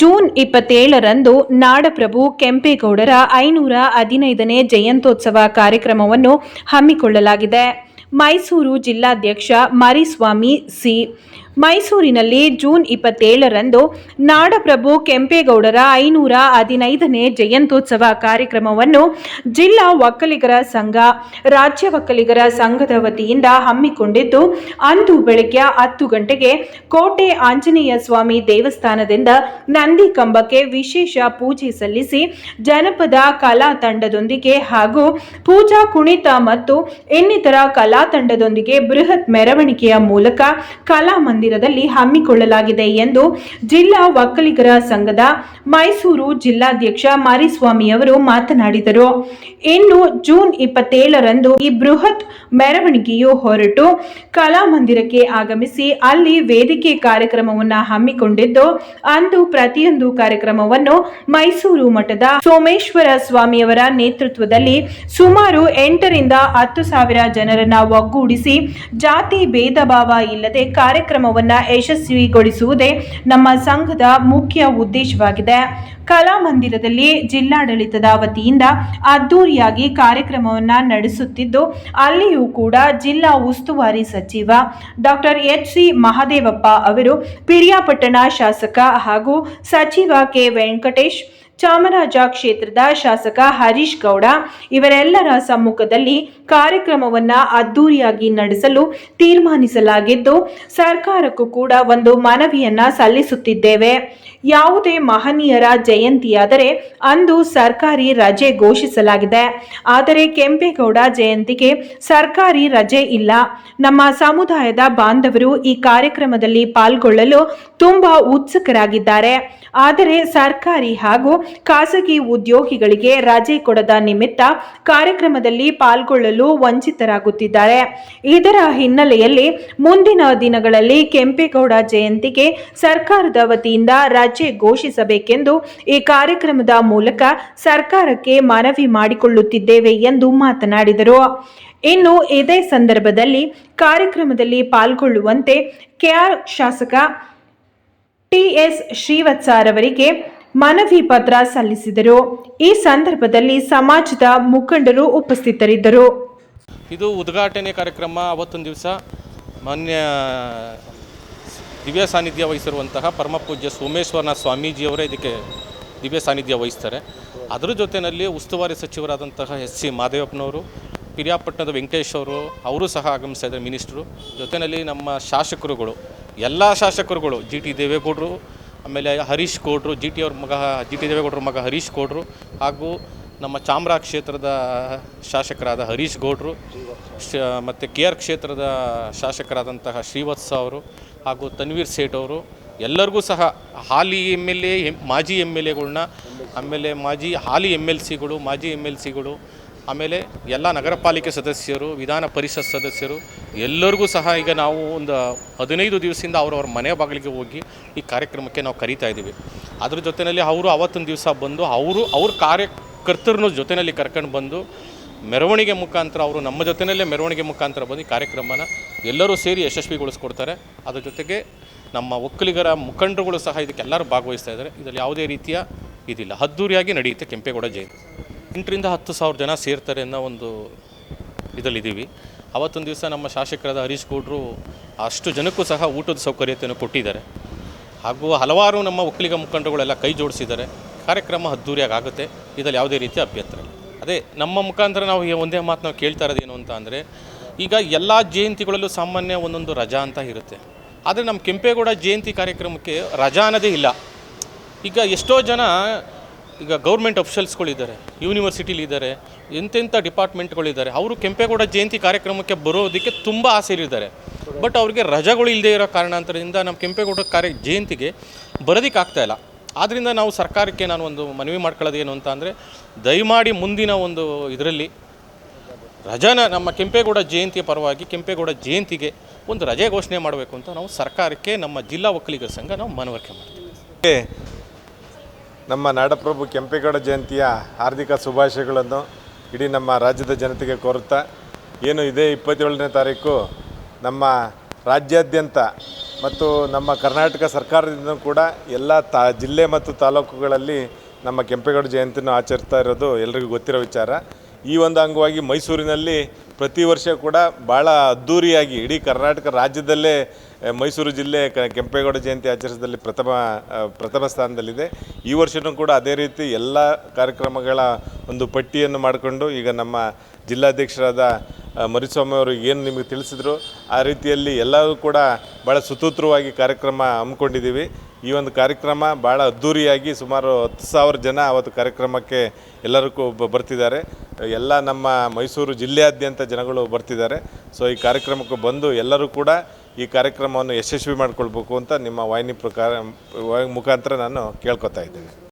June 27ರಂದು ನಾಡಪ್ರಭು ಕೆಂಪೇಗೌಡರ 515ನೇ ಜಯಂತ್ಯೋತ್ಸವ ಕಾರ್ಯಕ್ರಮವನ್ನು ಹಮ್ಮಿಕೊಳ್ಳಲಾಗಿದೆ. ಮೈಸೂರು ಜಿಲ್ಲಾಧ್ಯಕ್ಷ ಮರಿಸ್ವಾಮಿ ಸಿ. ಮೈಸೂರಿನಲ್ಲಿ ಜೂನ್ 27ರಂದು ನಾಡಪ್ರಭು ಕೆಂಪೇಗೌಡರ 515ನೇ ಜಯಂತ್ಯೋತ್ಸವ ಕಾರ್ಯಕ್ರಮವನ್ನು ಜಿಲ್ಲಾ ಒಕ್ಕಲಿಗರ ಸಂಘ, ರಾಜ್ಯ ಒಕ್ಕಲಿಗರ ಸಂಘದ ವತಿಯಿಂದ ಹಮ್ಮಿಕೊಂಡಿದ್ದು, ಅಂದು ಬೆಳಗ್ಗೆ 10 ಗಂಟೆಗೆ ಕೋಟೆ ಆಂಜನೇಯ ಸ್ವಾಮಿ ದೇವಸ್ಥಾನದಿಂದ ನಂದಿ ಕಂಬಕ್ಕೆ ವಿಶೇಷ ಪೂಜೆ ಸಲ್ಲಿಸಿ ಜನಪದ ಕಲಾ ತಂಡದೊಂದಿಗೆ ಹಾಗೂ ಪೂಜಾ ಕುಣಿತ ಮತ್ತು ಇನ್ನಿತರ ಕಲಾ ತಂಡದೊಂದಿಗೆ ಬೃಹತ್ ಮೆರವಣಿಗೆಯ ಮೂಲಕ ಕಲಾ ಮಂದಿರದಲ್ಲಿ ಹಮ್ಮಿಕೊಳ್ಳಲಾಗಿದೆ ಎಂದು ಜಿಲ್ಲಾ ಒಕ್ಕಲಿಗರ ಸಂಘದ ಮೈಸೂರು ಜಿಲ್ಲಾಧ್ಯಕ್ಷ ಮರಿಸ್ವಾಮಿ ಅವರು ಮಾತನಾಡಿದರು. ಇನ್ನು ಜೂನ್ 27ರಂದು ಈ ಬೃಹತ್ ಮೆರವಣಿಗೆಯು ಹೊರಟು ಕಲಾ ಮಂದಿರಕ್ಕೆ ಆಗಮಿಸಿ ಅಲ್ಲಿ ವೇದಿಕೆ ಕಾರ್ಯಕ್ರಮವನ್ನು ಹಮ್ಮಿಕೊಂಡಿದ್ದು, ಅಂದು ಪ್ರತಿಯೊಂದು ಕಾರ್ಯಕ್ರಮವನ್ನು ಮೈಸೂರು ಮಠದ ಸೋಮೇಶ್ವರ ಸ್ವಾಮಿಯವರ ನೇತೃತ್ವದಲ್ಲಿ ಸುಮಾರು 8 ರಿಂದ 10 ಸಾವಿರ ಜನರನ್ನ ಒಗ್ಗೂಡಿಸಿ ಜಾತಿ ಭೇದ ಭಾವ ಇಲ್ಲದೆ ಕಾರ್ಯಕ್ರಮವನ್ನ ಯಶಸ್ವಿಗೊಳಿಸುವುದೇ ನಮ್ಮ ಸಂಘದ ಮುಖ್ಯ ಉದ್ದೇಶವಾಗಿದೆ. ಕಲಾ ಮಂದಿರದಲ್ಲಿ ಜಿಲ್ಲಾಡಳಿತದ ವತಿಯಿಂದ ಅದ್ದೂರಿಯಾಗಿ ಕಾರ್ಯಕ್ರಮವನ್ನ ನಡೆಸುತ್ತಿದ್ದು, ಅಲ್ಲಿಯೂ ಕೂಡ ಜಿಲ್ಲಾ ಉಸ್ತುವಾರಿ ಸಚಿವ ಡಾಕ್ಟರ್ ಎಚ್.ಸಿ. ಮಹದೇವಪ್ಪ ಅವರು, ಪಿರಿಯಾಪಟ್ಟಣ ಶಾಸಕ ಹಾಗೂ ಸಚಿವ ಕೆ. ವೆಂಕಟೇಶ್, ಚಾಮರಾಜ ಕ್ಷೇತ್ರದ ಶಾಸಕ ಹರೀಶ್ ಗೌಡ ಇವರೆಲ್ಲರ ಸಮ್ಮುಖದಲ್ಲಿ ಕಾರ್ಯಕ್ರಮವನ್ನ ಅದ್ದೂರಿಯಾಗಿ ನಡೆಸಲು ತೀರ್ಮಾನಿಸಲಾಗಿದ್ದು, ಸರ್ಕಾರಕ್ಕೂ ಕೂಡ ಒಂದು ಮನವಿಯನ್ನ ಸಲ್ಲಿಸುತ್ತಿದ್ದೇವೆ. ಯಾವುದೇ ಮಹನೀಯರ ಜಯಂತಿಯಾದರೆ ಅಂದು ಸರ್ಕಾರಿ ರಜೆ ಘೋಷಿಸಲಾಗಿದೆ. ಆದರೆ ಕೆಂಪೇಗೌಡ ಜಯಂತಿಗೆ ಸರ್ಕಾರಿ ರಜೆ ಇಲ್ಲ. ನಮ್ಮ ಸಮುದಾಯದ ಬಾಂಧವರು ಈ ಕಾರ್ಯಕ್ರಮದಲ್ಲಿ ಪಾಲ್ಗೊಳ್ಳಲು ತುಂಬಾ ಉತ್ಸುಕರಾಗಿದ್ದಾರೆ. ಆದರೆ ಸರ್ಕಾರಿ ಹಾಗೂ ಖಾಸಗಿ ಉದ್ಯೋಗಿಗಳಿಗೆ ರಜೆ ಕೊಡದ ನಿಮಿತ್ತ ಕಾರ್ಯಕ್ರಮದಲ್ಲಿ ಪಾಲ್ಗೊಳ್ಳಲು ವಂಚಿತರಾಗುತ್ತಿದ್ದಾರೆ. ಇದರ ಹಿನ್ನೆಲೆಯಲ್ಲಿ ಮುಂದಿನ ದಿನಗಳಲ್ಲಿ ಕೆಂಪೇಗೌಡ ಜಯಂತಿಗೆ ಸರ್ಕಾರದ ವತಿಯಿಂದ ರಜೆ ಘೋಷಿಸಬೇಕೆಂದು ಈ ಕಾರ್ಯಕ್ರಮದ ಮೂಲಕ ಸರ್ಕಾರಕ್ಕೆ ಮನವಿ ಮಾಡಿಕೊಳ್ಳುತ್ತಿದ್ದೇವೆ ಎಂದು ಮಾತನಾಡಿದರು. ಇನ್ನು ಇದೇ ಸಂದರ್ಭದಲ್ಲಿ ಕಾರ್ಯಕ್ರಮದಲ್ಲಿ ಪಾಲ್ಗೊಳ್ಳುವಂತೆ ಕೆಆರ್ ಶಾಸಕ ಟಿ.ಎಸ್. ಶ್ರೀವತ್ಸರವರಿಗೆ ಮನವಿ ಪತ್ರ ಸಲ್ಲಿಸಿದರು. ಈ ಸಂದರ್ಭದಲ್ಲಿ ಸಮಾಜದ ಮುಖಂಡರು ಉಪಸ್ಥಿತರಿದ್ದರು. ಇದು ಉದ್ಘಾಟನೆ ಕಾರ್ಯಕ್ರಮ. ಅವತ್ತೊಂದು ದಿವಸ ಮಾನ್ಯ ದಿವ್ಯ ಸಾನ್ನಿಧ್ಯ ವಹಿಸಿರುವಂತಹ ಪರಮಪೂಜ್ಯ ಸೋಮೇಶ್ವರನಾಥ ಸ್ವಾಮೀಜಿಯವರೇ ಇದಕ್ಕೆ ದಿವ್ಯ ಸಾನ್ನಿಧ್ಯ ವಹಿಸ್ತಾರೆ. ಅದರ ಜೊತೆಯಲ್ಲಿ ಉಸ್ತುವಾರಿ ಸಚಿವರಾದಂತಹ ಎಚ್.ಸಿ. ಮಹದೇವಪ್ಪನವರು, ಪಿರಿಯಾಪಟ್ಟಣದ ವೆಂಕಟೇಶ್ ಅವರು ಸಹ ಆಗಮಿಸ್ತಾ ಇದ್ದಾರೆ, ಮಿನಿಸ್ಟ್ರು. ಜೊತೆಯಲ್ಲಿ ನಮ್ಮ ಶಾಸಕರುಗಳು, ಎಲ್ಲ ಶಾಸಕರುಗಳು, ಜಿ.ಟಿ. ದೇವೇಗೌಡರು, ಆಮೇಲೆ ಹರೀಶ್ ಗೌಡ್ರು, ಜಿ.ಟಿ. ದೇವೇಗೌಡರ ಮಗ ಹರೀಶ್ ಗೌಡ್ರು, ಹಾಗೂ ನಮ್ಮ ಚಾಮರಾಜ ಕ್ಷೇತ್ರದ ಶಾಸಕರಾದ ಹರೀಶ್ ಗೌಡ್ರು, ಮತ್ತು ಕೆ.ಆರ್. ಕ್ಷೇತ್ರದ ಶಾಸಕರಾದಂತಹ ಶ್ರೀವತ್ಸ ಅವರು ಹಾಗೂ ತನ್ವೀರ್ ಸೇಠ್ ಅವರು, ಎಲ್ಲರಿಗೂ ಸಹ ಹಾಲಿ MLA, ಮಾಜಿ MLAಗಳನ್ನ, ಆಮೇಲೆ ಹಾಲಿ MLCಗಳು, ಮಾಜಿ MLCಗಳು, ಆಮೇಲೆ ಎಲ್ಲ ನಗರ ಪಾಲಿಕೆ ಸದಸ್ಯರು, ವಿಧಾನ ಪರಿಷತ್ ಸದಸ್ಯರು ಎಲ್ಲರಿಗೂ ಸಹ ಈಗ ನಾವು ಒಂದು 15 ದಿವಸದಿಂದ ಅವರವ್ರ ಮನೆ ಬಾಗಿಲಿಗೆ ಹೋಗಿ ಈ ಕಾರ್ಯಕ್ರಮಕ್ಕೆ ನಾವು ಕರೀತಾ ಇದ್ದೀವಿ. ಅದ್ರ ಜೊತೆಯಲ್ಲಿ ಅವರು ಅವತ್ತೊಂದು ದಿವಸ ಬಂದು ಅವ್ರ ಕಾರ್ಯಕರ್ತರನ್ನು ಜೊತೆಯಲ್ಲಿ ಕರ್ಕೊಂಡು ಬಂದು ಮೆರವಣಿಗೆ ಮುಖಾಂತರ, ಅವರು ನಮ್ಮ ಜೊತೆಯಲ್ಲೇ ಮೆರವಣಿಗೆ ಮುಖಾಂತರ ಬಂದು ಈ ಕಾರ್ಯಕ್ರಮನ ಎಲ್ಲರೂ ಸೇರಿ ಯಶಸ್ವಿಗೊಳಿಸ್ಕೊಡ್ತಾರೆ. ಅದ್ರ ಜೊತೆಗೆ ನಮ್ಮ ಒಕ್ಕಲಿಗರ ಮುಖಂಡರುಗಳು ಸಹ ಇದಕ್ಕೆಲ್ಲರೂ ಭಾಗವಹಿಸ್ತಾ ಇದ್ದಾರೆ. ಇದರಲ್ಲಿ ಯಾವುದೇ ರೀತಿಯ ಇದಿಲ್ಲ, ಅದ್ದೂರಿಯಾಗಿ ನಡೆಯುತ್ತೆ ಕೆಂಪೇಗೌಡ ಜಯಂತಿ. 8 ರಿಂದ 10 ಸಾವಿರ ಜನ ಸೇರ್ತಾರೆ ಅನ್ನೋ ಒಂದು ಇದರಲ್ಲಿದ್ದೀವಿ. ಅವತ್ತೊಂದು ದಿವಸ ನಮ್ಮ ಶಾಸಕರಾದ ಹರೀಶ್ ಗೌಡ್ರು ಅಷ್ಟು ಜನಕ್ಕೂ ಸಹ ಊಟದ ಸೌಕರ್ಯತೆಯನ್ನು ಕೊಟ್ಟಿದ್ದಾರೆ. ಹಾಗೂ ಹಲವಾರು ನಮ್ಮ ಒಕ್ಕಲಿಗ ಮುಖಂಡರುಗಳೆಲ್ಲ ಕೈ ಜೋಡಿಸಿದ್ದಾರೆ. ಕಾರ್ಯಕ್ರಮ ಅದ್ದೂರಿಯಾಗಿ ಆಗುತ್ತೆ. ಇದರಲ್ಲಿ ಯಾವುದೇ ರೀತಿಯ ಅಭ್ಯಂತರ ಇಲ್ಲ. ಅದೇ ನಮ್ಮ ಮುಖಾಂತರ ನಾವು ಒಂದೇ ಮಾತು ನಾವು ಕೇಳ್ತಾ ಇರೋದೇನು ಅಂತ ಅಂದರೆ, ಈಗ ಎಲ್ಲ ಜಯಂತಿಗಳಲ್ಲೂ ಸಾಮಾನ್ಯ ಒಂದೊಂದು ರಜಾ ಅಂತ ಇರುತ್ತೆ. ಆದರೆ ನಮ್ಮ ಕೆಂಪೇಗೌಡ ಜಯಂತಿ ಕಾರ್ಯಕ್ರಮಕ್ಕೆ ರಜಾ ಅನ್ನೋದೇ ಇಲ್ಲ. ಈಗ ಎಷ್ಟೋ ಜನ ಈಗ ಗೌರ್ಮೆಂಟ್ ಅಫಿಷಿಯಲ್ಸ್ಗಳಿದ್ದಾರೆ, ಯೂನಿವರ್ಸಿಟಿಲಿದ್ದಾರೆ, ಎಂತೆಂಥ ಡಿಪಾರ್ಟ್ಮೆಂಟ್ಗಳಿದ್ದಾರೆ, ಅವರು ಕೆಂಪೇಗೌಡ ಜಯಂತಿ ಕಾರ್ಯಕ್ರಮಕ್ಕೆ ಬರೋದಕ್ಕೆ ತುಂಬ ಆಸೆ ಇದ್ದಾರೆ. ಬಟ್ ಅವ್ರಿಗೆ ರಜೆಗಳು ಇಲ್ಲದೆ ಇರೋ ಕಾರಣಾಂತರದಿಂದ ನಮ್ಮ ಕೆಂಪೇಗೌಡ ಜಯಂತಿಗೆ ಬರೋದಕ್ಕಾಗ್ತಾ ಇಲ್ಲ. ಆದ್ದರಿಂದ ನಾವು ಸರ್ಕಾರಕ್ಕೆ ನಾನು ಒಂದು ಮನವಿ ಮಾಡ್ಕೊಳ್ಳೋದೇನು ಅಂತ ಅಂದರೆ, ದಯಮಾಡಿ ಮುಂದಿನ ಒಂದು ಇದರಲ್ಲಿ ರಜಾನ ನಮ್ಮ ಕೆಂಪೇಗೌಡ ಜಯಂತಿಯ ಪರವಾಗಿ ಕೆಂಪೇಗೌಡ ಜಯಂತಿಗೆ ಒಂದು ರಜೆ ಘೋಷಣೆ ಮಾಡಬೇಕು ಅಂತ ನಾವು ಸರ್ಕಾರಕ್ಕೆ, ನಮ್ಮ ಜಿಲ್ಲಾ ಒಕ್ಕಲಿಗರ ಸಂಘ ನಾವು ಮನವರಿಕೆ ಮಾಡ್ತೀವಿ. ನಮ್ಮ ನಾಡಪ್ರಭು ಕೆಂಪೇಗೌಡ ಜಯಂತಿಯ ಹಾರ್ದಿಕ ಶುಭಾಶಯಗಳನ್ನು ಇಡೀ ನಮ್ಮ ರಾಜ್ಯದ ಜನತೆಗೆ ಕೋರುತ್ತಾ, ಏನು ಇದೇ 27ನೇ ತಾರೀಕು ನಮ್ಮ ರಾಜ್ಯಾದ್ಯಂತ ಮತ್ತು ನಮ್ಮ ಕರ್ನಾಟಕ ಸರ್ಕಾರದಿಂದ ಕೂಡ ಎಲ್ಲ ಜಿಲ್ಲೆ ಮತ್ತು ತಾಲೂಕುಗಳಲ್ಲಿ ನಮ್ಮ ಕೆಂಪೇಗೌಡ ಜಯಂತಿಯನ್ನು ಆಚರಿಸ್ತಾ ಇರೋದು ಎಲ್ರಿಗೂ ಗೊತ್ತಿರೋ ವಿಚಾರ. ಈ ಒಂದು ಅಂಗವಾಗಿ ಮೈಸೂರಿನಲ್ಲಿ ಪ್ರತಿ ವರ್ಷ ಕೂಡ ಭಾಳ ಅದ್ಧೂರಿಯಾಗಿ ಇಡೀ ಕರ್ನಾಟಕ ರಾಜ್ಯದಲ್ಲೇ ಮೈಸೂರು ಜಿಲ್ಲೆ ಕೆಂಪೇಗೌಡ ಜಯಂತಿ ಆಚರಿಸೋದ್ರಲ್ಲಿ ಪ್ರಥಮ ಸ್ಥಾನದಲ್ಲಿದೆ. ಈ ವರ್ಷವೂ ಕೂಡ ಅದೇ ರೀತಿ ಎಲ್ಲ ಕಾರ್ಯಕ್ರಮಗಳ ಒಂದು ಪಟ್ಟಿಯನ್ನು ಮಾಡಿಕೊಂಡು ಈಗ ನಮ್ಮ ಜಿಲ್ಲಾಧ್ಯಕ್ಷರಾದ ಮರಿಸ್ವಾಮಿ ಅವರು ಏನು ನಿಮಗೆ ತಿಳಿಸಿದ್ರು ಆ ರೀತಿಯಲ್ಲಿ ಎಲ್ಲರೂ ಕೂಡ ಭಾಳ ಸುಸೂತ್ರವಾಗಿ ಕಾರ್ಯಕ್ರಮ ಹಮ್ಮಿಕೊಂಡಿದ್ದೀವಿ. ಈ ಒಂದು ಕಾರ್ಯಕ್ರಮ ಭಾಳ ಅದ್ಧೂರಿಯಾಗಿ ಸುಮಾರು 10,000 ಜನ ಅವತ್ತು ಕಾರ್ಯಕ್ರಮಕ್ಕೆ ಎಲ್ಲರೂ ಬರ್ತಿದ್ದಾರೆ. ಎಲ್ಲ ನಮ್ಮ ಮೈಸೂರು ಜಿಲ್ಲೆಯಾದ್ಯಂತ ಜನಗಳು ಬರ್ತಿದ್ದಾರೆ. ಸೊ ಈ ಕಾರ್ಯಕ್ರಮಕ್ಕೆ ಬಂದು ಎಲ್ಲರೂ ಕೂಡ ಈ ಕಾರ್ಯಕ್ರಮವನ್ನು ಯಶಸ್ವಿ ಮಾಡಿಕೊಳ್ಬೇಕು ಅಂತ ನಿಮ್ಮ ವಾಹಿನಿ ಮುಖಾಂತರ ನಾನು ಕೇಳ್ಕೊತಾ ಇದ್ದೇನೆ.